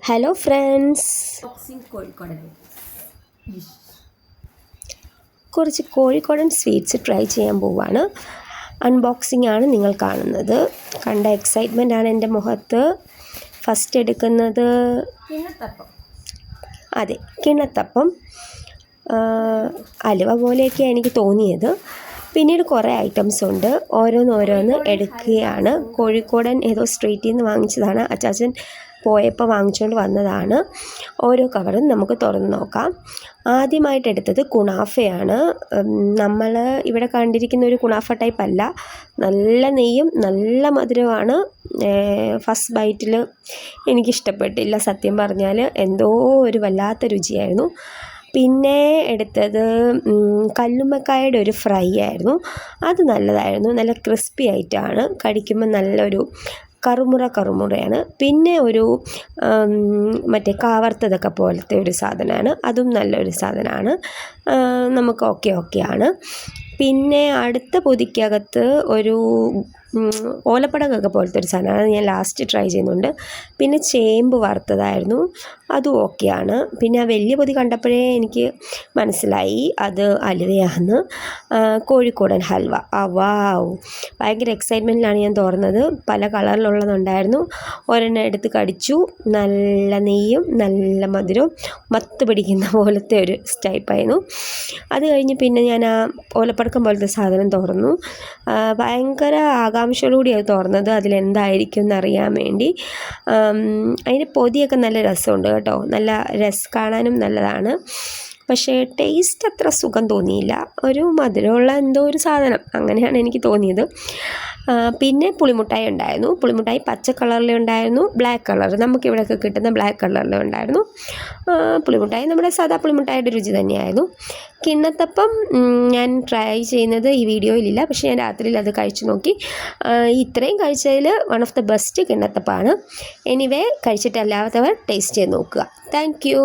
Hello friends, കുറച്ച് കോഴിക്കോടൻ sweets try ചെയ്യാൻ പോവാണ്. അൺബോക്സിംഗ് ആണ് നിങ്ങൾ കാണുന്നത്. കണ്ട എക്സൈറ്റ്മെൻ്റ് ആണ് എൻ്റെ മുഖത്ത്. ഫസ്റ്റ് എടുക്കുന്നത് അതെ, കിണ്ണത്തപ്പം. അലുവ പോലെയൊക്കെയാണ് എനിക്ക് തോന്നിയത്. പിന്നീട് കുറേ ഐറ്റംസ് ഉണ്ട്. ഓരോന്നോരോന്ന് എടുക്കുകയാണ്. കോഴിക്കോടൻ ഏതോ സ്ട്രീറ്റിൽ നിന്ന് വാങ്ങിച്ചതാണ്. അച്ചാച്ചൻ പോയപ്പോൾ വാങ്ങിച്ചുകൊണ്ട് വന്നതാണ്. ഓരോ കവറും നമുക്ക് തുറന്ന് നോക്കാം. ആദ്യമായിട്ട് എടുത്തത് കുണാഫയാണ്. നമ്മൾ ഇവിടെ കണ്ടിരിക്കുന്ന ഒരു കുണാഫ ടൈപ്പ് അല്ല. നല്ല നെയ്യും നല്ല മധുരമാണ്. ഫസ്റ്റ് ബൈറ്റിൽ എനിക്കിഷ്ടപ്പെട്ടില്ല, സത്യം പറഞ്ഞാൽ. എന്തോ ഒരു വല്ലാത്ത രുചിയായിരുന്നു. പിന്നെ എടുത്തത് കല്ലുമ്മക്കായയുടെ ഒരു ഫ്രൈ ആയിരുന്നു. അത് നല്ലതായിരുന്നു. നല്ല ക്രിസ്പി ആയിട്ടാണ്. കടിക്കുമ്പോൾ നല്ലൊരു കറുമുറയാണ്. പിന്നെ ഒരു മറ്റേ കാവർത്തതൊക്കെ പോലത്തെ ഒരു സാധനമാണ്. അതും നല്ലൊരു സാധനമാണ്. നമുക്ക് ഓക്കെയാണ്. പിന്നെ അടുത്ത പൊതിക്കകത്ത് ഒരു ഓലപ്പടകൊക്കെ പോലത്തെ ഒരു സാധനമാണ്. അത് ഞാൻ ലാസ്റ്റ് ട്രൈ ചെയ്യുന്നുണ്ട്. പിന്നെ ചേമ്പ് വറുത്തതായിരുന്നു. അതും ഓക്കെയാണ്. പിന്നെ ആ വലിയ പൊതി കണ്ടപ്പോഴേ എനിക്ക് മനസ്സിലായി അത് അലുവയാണെന്ന്. കോഴിക്കോടൻ ഹൽവ. വാവ്, ഭയങ്കര എക്സൈറ്റ്മെൻറ്റിലാണ് ഞാൻ തുറന്നത്. പല കളറിലുള്ളതുണ്ടായിരുന്നു. ഒരെണ്ണം എടുത്ത് കടിച്ചു. നല്ല നെയ്യും നല്ല മധുരവും മത്ത് പിടിക്കുന്ന പോലത്തെ ഒരു ടൈപ്പായിരുന്നു. അത് കഴിഞ്ഞ് പിന്നെ ഞാൻ ആ ഓലപ്പടക്കം പോലത്തെ സാധനം തുറന്നു. ഭയങ്കര ആകാംക്ഷയോടുകൂടിയാണ് തുറന്നത്, അതിലെന്തായിരിക്കും എന്നറിയാൻ വേണ്ടി. അതിൻ്റെ പൊതിയൊക്കെ നല്ല രസമുണ്ട് കേട്ടോ. നല്ല കാണാനും നല്ലതാണ്. പക്ഷേ ടേസ്റ്റ് അത്ര സുഖം തോന്നിയില്ല. ഒരു മധുരമുള്ള എന്തോ ഒരു സാധനം, അങ്ങനെയാണ് എനിക്ക് തോന്നിയത്. പിന്നെ പുളിമുട്ടായി ഉണ്ടായിരുന്നു. പുളിമുട്ടായി പച്ച കളറിലും ഉണ്ടായിരുന്നു, ബ്ലാക്ക് കളർ, നമുക്കിവിടെയൊക്കെ കിട്ടുന്ന ബ്ലാക്ക് കളറിലും ഉണ്ടായിരുന്നു. പുളിമുട്ടായി നമ്മുടെ സാധാ പുളിമുട്ടായിയുടെ രുചി തന്നെയായിരുന്നു. കിണ്ണത്തപ്പം ഞാൻ ട്രൈ ചെയ്യുന്നത് ഈ വീഡിയോയിലില്ല, പക്ഷേ ഞാൻ രാത്രിയിൽ അത് കഴിച്ചു നോക്കി. ഇത്രയും കഴിച്ചതിൽ വൺ ഓഫ് ദ ബെസ്റ്റ് കിണ്ണത്തപ്പമാണ്. എനിവേ, കഴിച്ചിട്ടല്ലാത്തവർ ടേസ്റ്റ് ചെയ്ത് നോക്കുക. Thank U.